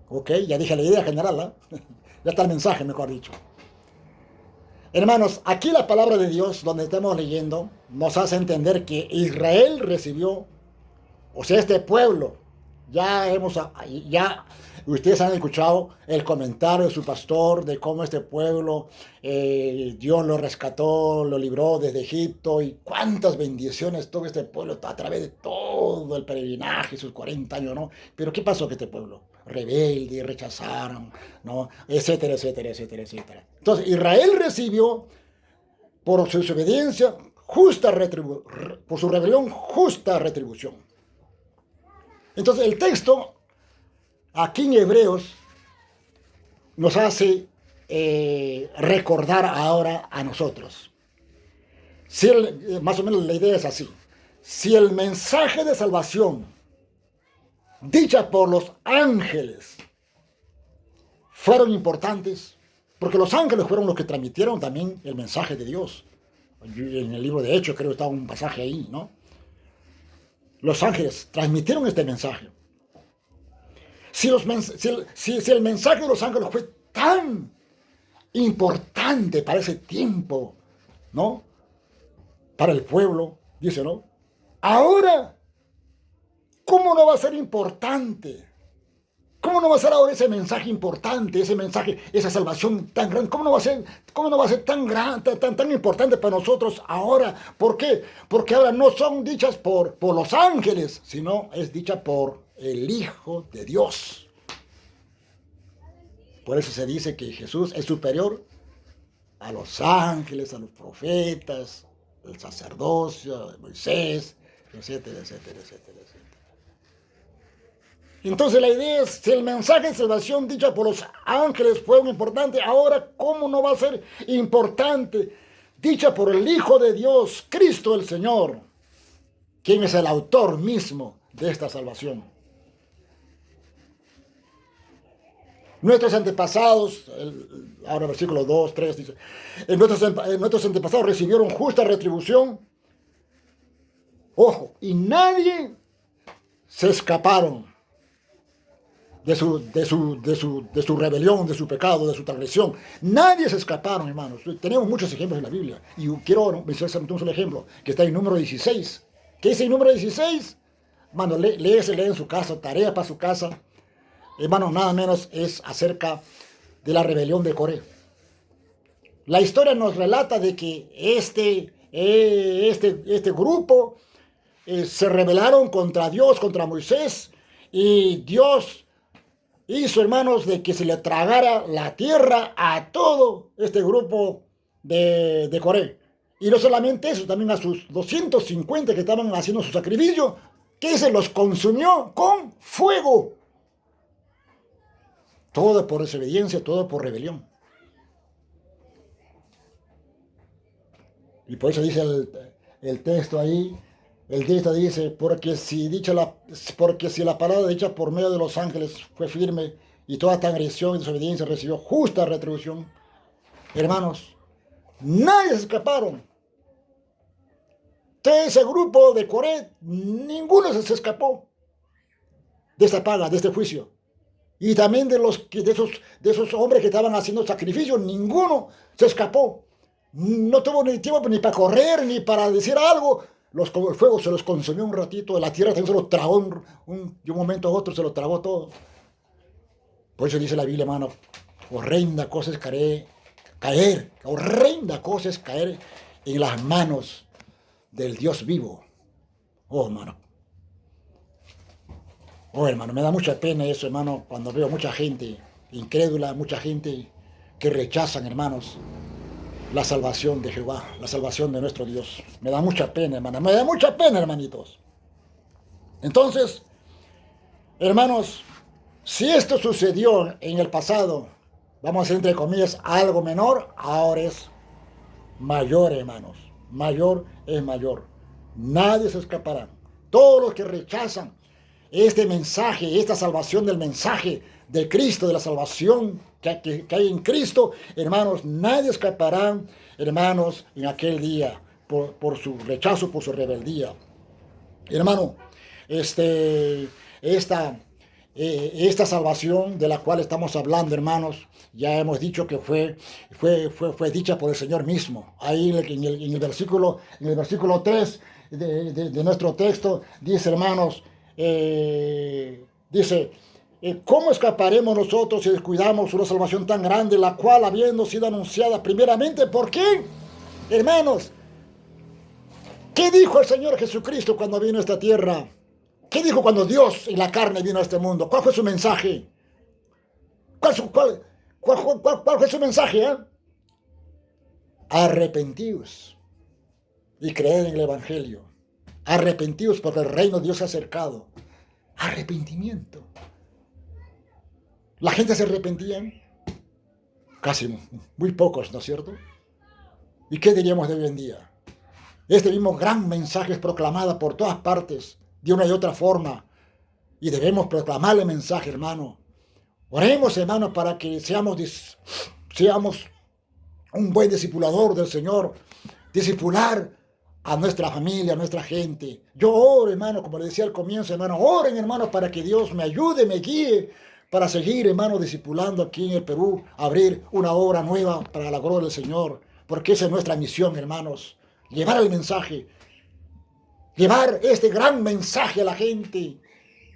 Ok, ya dije la idea general, ¿eh? Ya está el mensaje, mejor dicho. Hermanos, aquí la palabra de Dios, donde estamos leyendo, nos hace entender que Israel recibió, o sea, este pueblo, ya ustedes han escuchado el comentario de su pastor de cómo este pueblo, Dios lo rescató, lo libró desde Egipto y cuántas bendiciones tuvo este pueblo a través de todo el peregrinaje, sus 40 años, ¿no? Pero ¿qué pasó con este pueblo? Rebelde, rechazaron, ¿no? Etcétera, etcétera, etcétera, etcétera. Entonces, Israel recibió por su desobediencia por su rebelión justa retribución. Entonces, el texto aquí en Hebreos nos hace recordar ahora a nosotros. Más o menos la idea es así. Si el mensaje de salvación dicha por los ángeles fueron importantes, porque los ángeles fueron los que transmitieron también el mensaje de Dios. En el libro de Hechos creo que estaba un pasaje ahí, ¿no? Los ángeles transmitieron este mensaje. Si el mensaje de los ángeles fue tan importante para ese tiempo, ¿no? Para el pueblo, dice, ¿no? Ahora, ¿cómo no va a ser importante? ¿Cómo no va a ser ahora ese mensaje importante, ese mensaje, esa salvación tan grande? ¿Cómo no va a ser tan grande, tan importante para nosotros ahora? ¿Por qué? Porque ahora no son dichas por los ángeles, sino es dicha por el Hijo de Dios. Por eso se dice que Jesús es superior a los ángeles, a los profetas, el sacerdocio, Moisés, etcétera, etcétera, etcétera, etcétera. Entonces la idea es, si el mensaje de salvación dicha por los ángeles fue un importante, ahora ¿cómo no va a ser importante dicha por el Hijo de Dios, Cristo el Señor, quien es el autor mismo de esta salvación? Nuestros antepasados, ahora versículo 2, 3 dice, nuestros antepasados recibieron justa retribución, ojo, y nadie se escaparon. de su rebelión, de su pecado, de su transgresión. Nadie se escaparon, hermanos. Tenemos muchos ejemplos en la Biblia. Y quiero mencionar un solo ejemplo, que está en número 16. ¿Qué dice el número 16? Hermano, lee en su casa, tarea para su casa. Hermano, nada menos es acerca de la rebelión de Coré. La historia nos relata de que este grupo se rebelaron contra Dios, contra Moisés, y Dios hizo, hermanos, de que se le tragara la tierra a todo este grupo de Coré. Y no solamente eso, también a sus 250 que estaban haciendo su sacrificio, que se los consumió con fuego. Todo por desobediencia, todo por rebelión. Y por eso dice el texto ahí, el texto dice, porque si la palabra dicha por medio de los ángeles fue firme y toda transgresión y desobediencia recibió justa retribución, hermanos, nadie se escaparon. De ese grupo de Coré, ninguno se escapó de esta paga, de este juicio. Y también de esos hombres que estaban haciendo sacrificios, ninguno se escapó. No tuvo ni tiempo ni para correr, ni para decir algo. El fuego se los consumió un ratito, la tierra también se los tragó de un momento a otro, se los tragó todo. Por eso dice la Biblia, hermano, horrenda cosa es horrenda cosa es caer en las manos del Dios vivo. Oh, hermano. Oh, hermano, me da mucha pena eso, hermano, cuando veo mucha gente incrédula, mucha gente que rechazan, hermanos, la salvación de Jehová, la salvación de nuestro Dios. Me da mucha pena, hermano, me da mucha pena, hermanitos. Entonces, hermanos, si esto sucedió en el pasado, vamos a decir entre comillas, algo menor, ahora es mayor, hermanos. Mayor es mayor. Nadie se escapará. Todos los que rechazan este mensaje, esta salvación del mensaje de Cristo, de la salvación que hay en Cristo, hermanos, nadie escapará, hermanos, en aquel día por su rechazo, por su rebeldía. Hermano, esta salvación de la cual estamos hablando, hermanos, ya hemos dicho que fue dicha por el Señor mismo. Ahí en el versículo 3 de nuestro texto dice, hermanos, dice, ¿cómo escaparemos nosotros si descuidamos una salvación tan grande, la cual habiendo sido anunciada primeramente por quién? Hermanos, ¿qué dijo el Señor Jesucristo cuando vino a esta tierra? ¿Qué dijo cuando Dios en la carne vino a este mundo? ¿Cuál fue su mensaje? ¿Cuál fue su mensaje? Arrepentíos y creed en el Evangelio. Arrepentíos porque el reino de Dios se ha acercado. Arrepentimiento. ¿La gente se arrepentía? Casi muy pocos, ¿no es cierto? ¿Y qué diríamos de hoy en día? Este mismo gran mensaje es proclamado por todas partes, de una y otra forma. Y debemos proclamar el mensaje, hermano. Oremos, hermano, para que seamos un buen discipulador del Señor. Discipular a nuestra familia, a nuestra gente. Yo oro, hermano, como le decía al comienzo, hermano. Oren, hermano, para que Dios me ayude, me guíe, para seguir, hermano, discipulando aquí en el Perú, abrir una obra nueva para la gloria del Señor. Porque esa es nuestra misión, hermanos. Llevar el mensaje. Llevar este gran mensaje a la gente,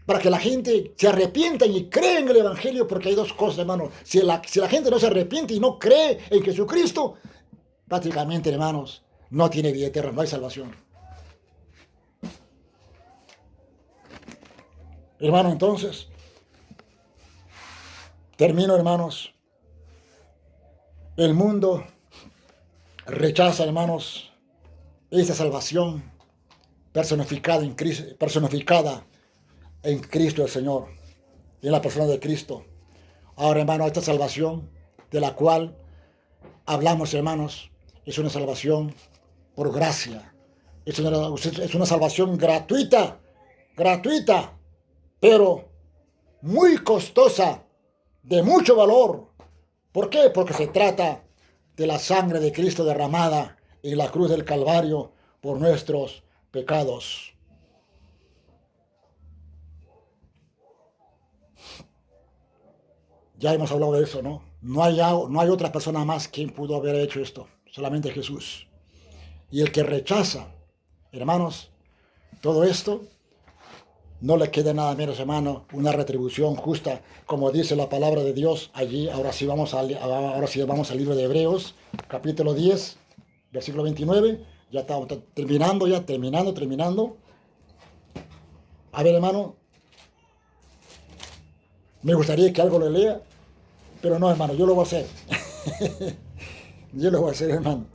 para que la gente se arrepienta y cree en el Evangelio, porque hay dos cosas, hermanos. Si la gente no se arrepiente y no cree en Jesucristo, prácticamente, hermanos, no tiene vida eterna, no hay salvación. Hermano, entonces, termino, hermanos. El mundo rechaza, hermanos, esta salvación personificada en Cristo el Señor, en la persona de Cristo. Ahora, hermano, esta salvación de la cual hablamos, hermanos, es una salvación por gracia. Es una salvación gratuita, pero muy costosa, de mucho valor. ¿Por qué? Porque se trata de la sangre de Cristo derramada en la cruz del Calvario por nuestros pecados. Ya hemos hablado de eso, ¿no? No hay otra persona más quien pudo haber hecho esto, solamente Jesús. Y el que rechaza, hermanos, todo esto, no le queda nada menos, hermano, una retribución justa, como dice la palabra de Dios allí. Ahora sí vamos al libro de Hebreos, capítulo 10, versículo 29. Ya estamos terminando, terminando. A ver, hermano, me gustaría que algo lo lea, pero no, hermano, yo lo voy a hacer. Yo lo voy a hacer, hermano.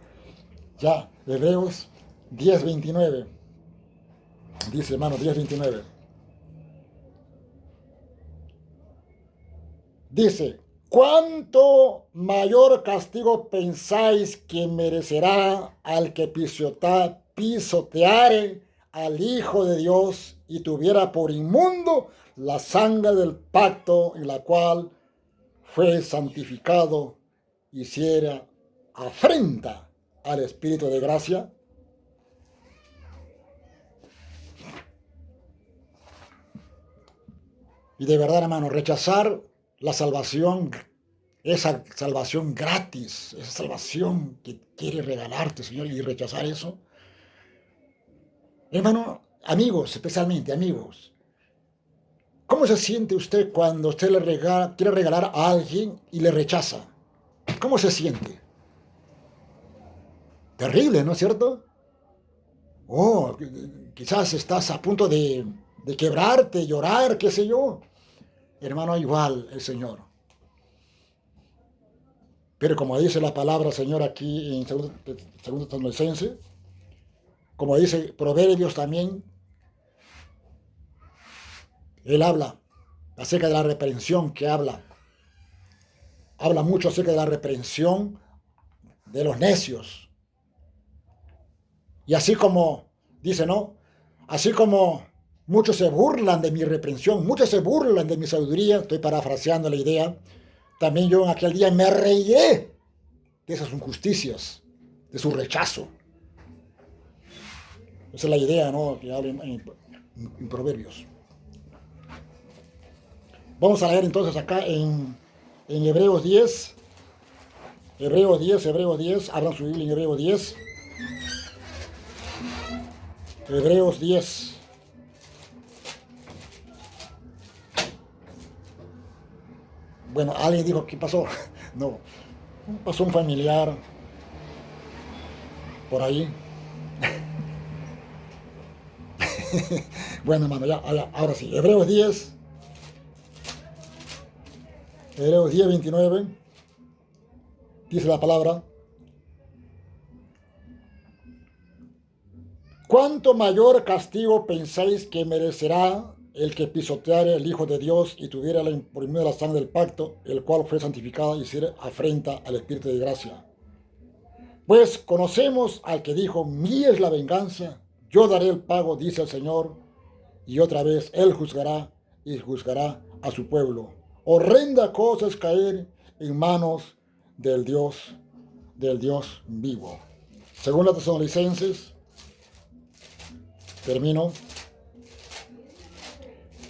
Ya, Hebreos 10:29. Dice, hermano, 10:29. Dice, ¿cuánto mayor castigo pensáis que merecerá al que pisoteare al Hijo de Dios y tuviera por inmundo la sangre del pacto en la cual fue santificado, hiciera afrenta al Espíritu de gracia? Y de verdad, hermano, rechazar la salvación, esa salvación gratis, esa salvación que quiere regalarte, Señor, y rechazar eso. Hermano, amigos, especialmente amigos, ¿cómo se siente usted cuando usted quiere regalar a alguien y le rechaza? ¿Cómo se siente? Terrible, ¿no es cierto? Oh, quizás estás a punto de quebrarte, llorar, qué sé yo. Hermano, igual el Señor. Pero como dice la palabra, Señor, aquí en segundo Tesalonicenses, como dice Proverbios también, Él habla acerca de la reprensión que habla. Habla mucho acerca de la reprensión de los necios. Y así como, dice, ¿no? Así como muchos se burlan de mi reprensión, muchos se burlan de mi sabiduría, estoy parafraseando la idea, también yo en aquel día me reiré de esas injusticias, de su rechazo. Esa es la idea, ¿no?, que habla en Proverbios. Vamos a leer entonces acá en Hebreos 10. Hebreos 10. Abran su Biblia en Hebreos 10. Hebreos 10. Bueno, alguien dijo, ¿qué pasó? No, pasó un familiar por ahí. Bueno, hermano, ahora sí. Hebreos 10. Hebreos 10:29. Dice la palabra: ¿cuánto mayor castigo pensáis que merecerá el que pisoteare el Hijo de Dios y tuviera por medio de la sangre del pacto, el cual fue santificado, y hiciera afrenta al Espíritu de gracia? Pues conocemos al que dijo, mía es la venganza, yo daré el pago, dice el Señor. Y otra vez Él juzgará y juzgará a su pueblo. Horrenda cosa es caer en manos del Dios vivo. Según la Tesalonicenses, termino.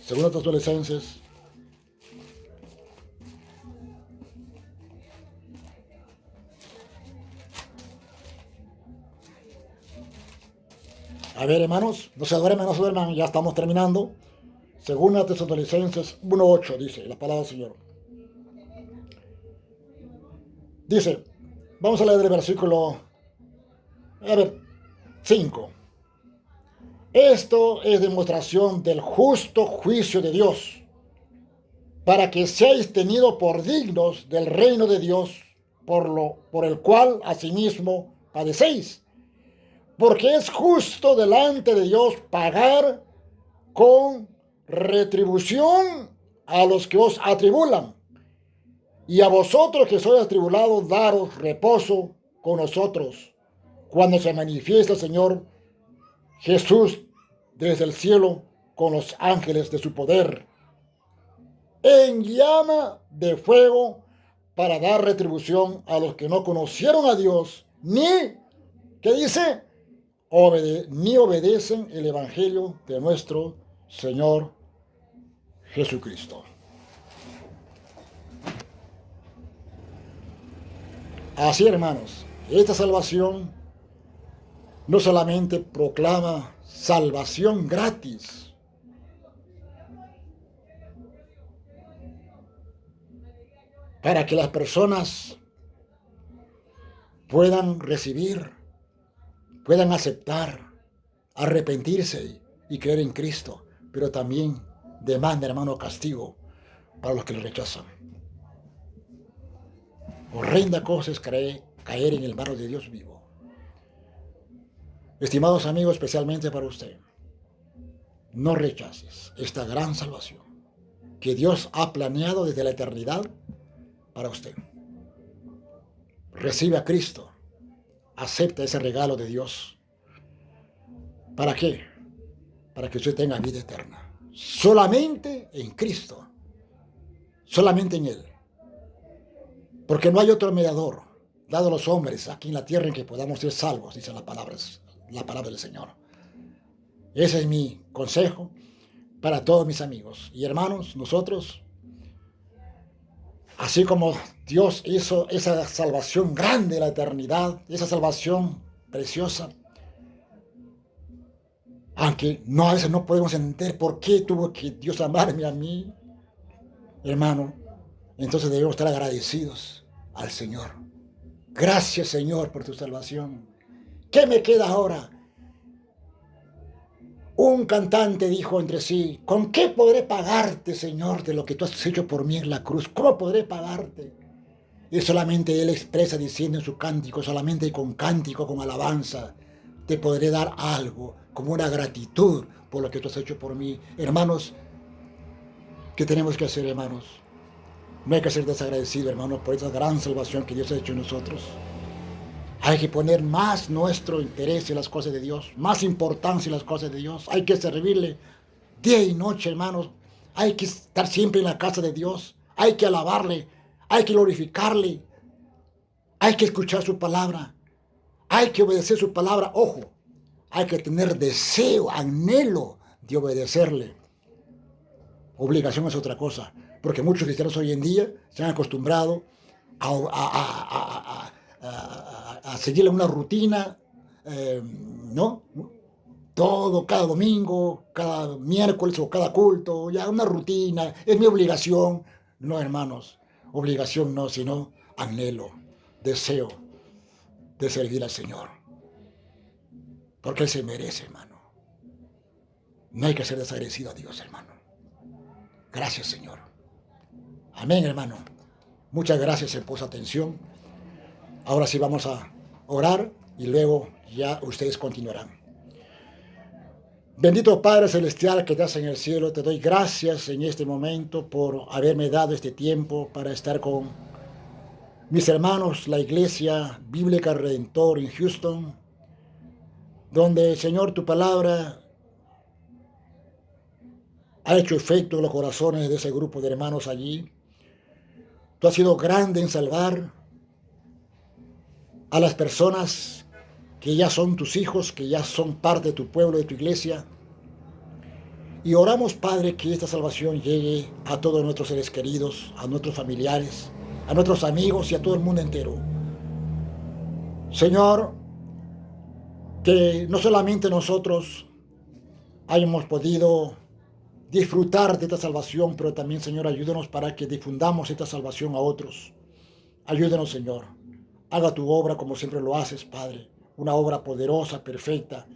Según la Tesalonicenses, a ver, hermanos, no se duerman, ya estamos terminando. Según la Tesalonicenses 1:8 dice la palabra del Señor. Dice, vamos a leer el versículo, 5. Esto es demostración del justo juicio de Dios, para que seáis tenidos por dignos del reino de Dios, por el cual asimismo padecéis. Porque es justo delante de Dios pagar con retribución a los que os atribulan, y a vosotros que sois atribulados, daros reposo con nosotros, cuando se manifiesta el Señor Jesús desde el cielo con los ángeles de su poder, en llama de fuego, para dar retribución a los que no conocieron a Dios, ¿qué dice? Ni obedecen el evangelio de nuestro Señor Jesucristo. Así, hermanos, esta salvación no solamente proclama salvación gratis, para que las personas puedan recibir, puedan aceptar, arrepentirse y creer en Cristo, pero también demanda, hermano, castigo para los que lo rechazan. Horrenda cosa es caer en el mano de Dios vivo. Estimados amigos, especialmente para usted, no rechaces esta gran salvación que Dios ha planeado desde la eternidad para usted. Recibe a Cristo, acepta ese regalo de Dios. ¿Para qué? Para que usted tenga vida eterna. Solamente en Cristo, solamente en Él. Porque no hay otro mediador, dado a los hombres aquí en la tierra, en que podamos ser salvos, dice la palabra del Señor. Ese es mi consejo para todos mis amigos y hermanos. Nosotros, así como Dios hizo esa salvación grande de la eternidad, esa salvación preciosa, aunque a veces no podemos entender por qué tuvo que Dios amarme a mí, hermano, entonces debemos estar agradecidos al Señor. Gracias, Señor, por tu salvación. ¿Qué me queda ahora? Un cantante dijo entre sí: ¿con qué podré pagarte, Señor, de lo que tú has hecho por mí en la cruz? ¿Cómo podré pagarte? Y solamente él expresa diciendo en su cántico, solamente con cántico, con alabanza, te podré dar algo, como una gratitud por lo que tú has hecho por mí. Hermanos, ¿qué tenemos que hacer, hermanos? No hay que ser desagradecido, hermanos, por esa gran salvación que Dios ha hecho en nosotros. Hay que poner más nuestro interés en las cosas de Dios, más importancia en las cosas de Dios. Hay que servirle día y noche, hermanos. Hay que estar siempre en la casa de Dios. Hay que alabarle, hay que glorificarle, hay que escuchar su palabra, hay que obedecer su palabra. Ojo, hay que tener deseo, anhelo de obedecerle. Obligación es otra cosa, porque muchos cristianos hoy en día se han acostumbrado a seguirle una rutina, ¿no? Todo, cada domingo, cada miércoles o cada culto, ya una rutina, es mi obligación. No, hermanos, obligación no, sino anhelo, deseo de servir al Señor. Porque Él se merece, hermano. No hay que ser desagradecido a Dios, hermano. Gracias, Señor. Amén, hermano. Muchas gracias por su atención. Ahora sí vamos a orar y luego ya ustedes continuarán. Bendito Padre Celestial que estás en el cielo, te doy gracias en este momento por haberme dado este tiempo para estar con mis hermanos, la Iglesia Bíblica Redentor en Houston, donde, Señor, tu palabra ha hecho efecto en los corazones de ese grupo de hermanos allí. Tú has sido grande en salvar a las personas que ya son tus hijos, que ya son parte de tu pueblo, de tu iglesia. Y oramos, Padre, que esta salvación llegue a todos nuestros seres queridos, a nuestros familiares, a nuestros amigos y a todo el mundo entero. Señor, que no solamente nosotros hayamos podido disfrutar de esta salvación, pero también, Señor, ayúdanos para que difundamos esta salvación a otros. Ayúdanos, Señor. Haga tu obra como siempre lo haces, Padre. Una obra poderosa, perfecta.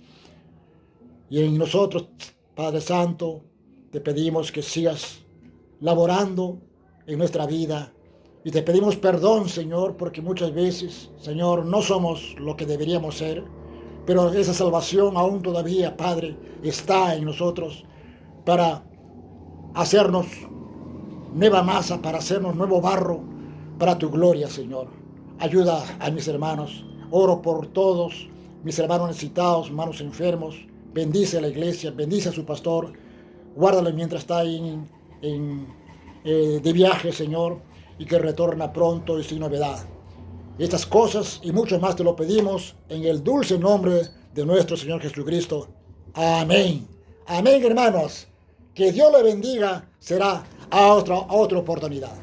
Y en nosotros, Padre Santo, te pedimos que sigas laborando en nuestra vida. Y te pedimos perdón, Señor, porque muchas veces, Señor, no somos lo que deberíamos ser. Pero esa salvación aún todavía, Padre, está en nosotros para hacernos nueva masa, para hacernos nuevo barro, para tu gloria, Señor. Ayuda a mis hermanos. Oro por todos mis hermanos necesitados, hermanos enfermos. Bendice a la iglesia, bendice a su pastor. Guárdalo mientras está de viaje, Señor, y que retorna pronto y sin novedad. Estas cosas y mucho más te lo pedimos en el dulce nombre de nuestro Señor Jesucristo. Amén. Amén, hermanos. Que Dios le bendiga. Será a otra oportunidad.